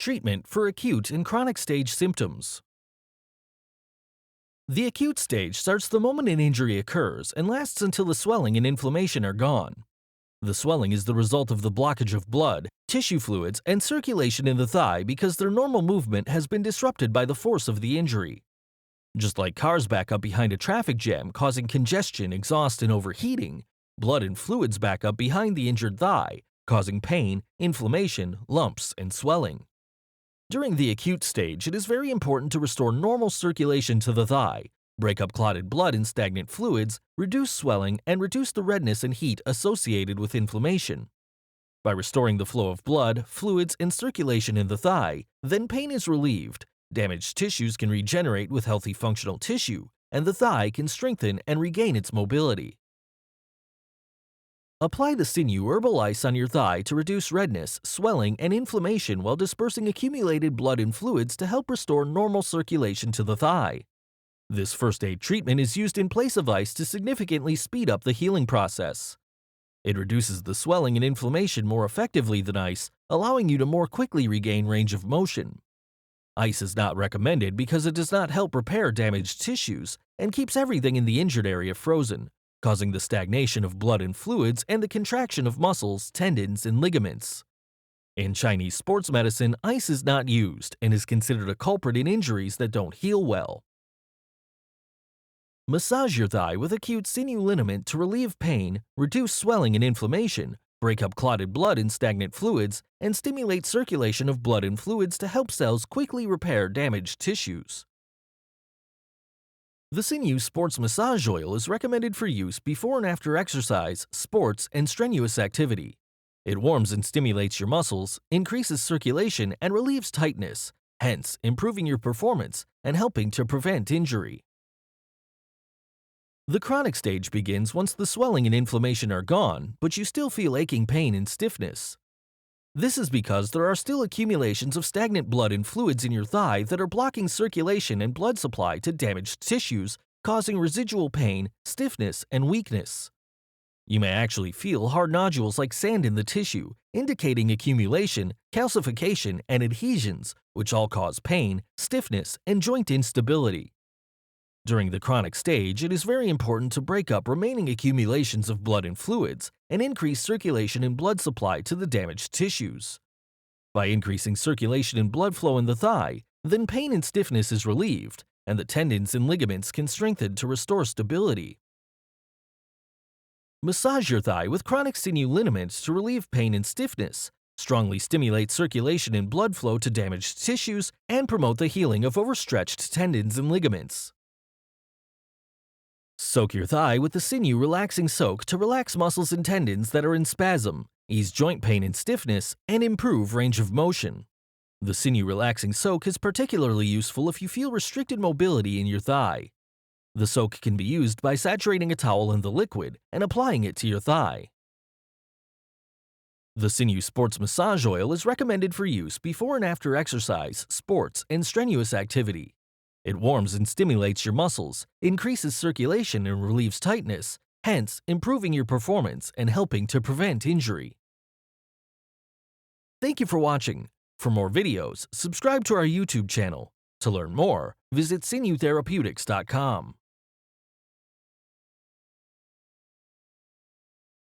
Treatment for acute and chronic stage symptoms. The acute stage starts the moment an injury occurs and lasts until the swelling and inflammation are gone. The swelling is the result of the blockage of blood, tissue fluids, and circulation in the thigh because their normal movement has been disrupted by the force of the injury. Just like cars back up behind a traffic jam causing congestion, exhaust, and overheating, blood and fluids back up behind the injured thigh, causing pain, inflammation, lumps, and swelling. During the acute stage, it is very important to restore normal circulation to the thigh, break up clotted blood and stagnant fluids, reduce swelling, and reduce the redness and heat associated with inflammation. By restoring the flow of blood, fluids, and circulation in the thigh, then pain is relieved, damaged tissues can regenerate with healthy functional tissue, and the thigh can strengthen and regain its mobility. Apply the Sinew herbal ice on your thigh to reduce redness, swelling, and inflammation while dispersing accumulated blood and fluids to help restore normal circulation to the thigh. This first aid treatment is used in place of ice to significantly speed up the healing process. It reduces the swelling and inflammation more effectively than ice, allowing you to more quickly regain range of motion. Ice is not recommended because it does not help repair damaged tissues and keeps everything in the injured area frozen, causing the stagnation of blood and fluids and the contraction of muscles, tendons, and ligaments. In Chinese sports medicine, ice is not used and is considered a culprit in injuries that don't heal well. Massage your thigh with acute sinew liniment to relieve pain, reduce swelling and inflammation, break up clotted blood and stagnant fluids, and stimulate circulation of blood and fluids to help cells quickly repair damaged tissues. The Sinew Sports Massage Oil is recommended for use before and after exercise, sports, and strenuous activity. It warms and stimulates your muscles, increases circulation, and relieves tightness, hence improving your performance and helping to prevent injury. The chronic stage begins once the swelling and inflammation are gone, but you still feel aching pain and stiffness. This is because there are still accumulations of stagnant blood and fluids in your thigh that are blocking circulation and blood supply to damaged tissues, causing residual pain, stiffness, and weakness. You may actually feel hard nodules like sand in the tissue, indicating accumulation, calcification, and adhesions, which all cause pain, stiffness, and joint instability. During the chronic stage, it is very important to break up remaining accumulations of blood and fluids and increase circulation and blood supply to the damaged tissues. By increasing circulation and blood flow in the thigh, then pain and stiffness is relieved, and the tendons and ligaments can strengthen to restore stability. Massage your thigh with chronic sinew liniment to relieve pain and stiffness, strongly stimulate circulation and blood flow to damaged tissues, and promote the healing of overstretched tendons and ligaments. Soak your thigh with the Sinew Relaxing Soak to relax muscles and tendons that are in spasm, ease joint pain and stiffness, and improve range of motion. The Sinew Relaxing Soak is particularly useful if you feel restricted mobility in your thigh. The soak can be used by saturating a towel in the liquid and applying it to your thigh. The Sinew Sports Massage Oil is recommended for use before and after exercise, sports, and strenuous activity. It warms and stimulates your muscles, increases circulation and relieves tightness, hence improving your performance and helping to prevent injury. Thank you for watching. For more videos, subscribe to our YouTube channel. To learn more, visit sinewtherapeutics.com.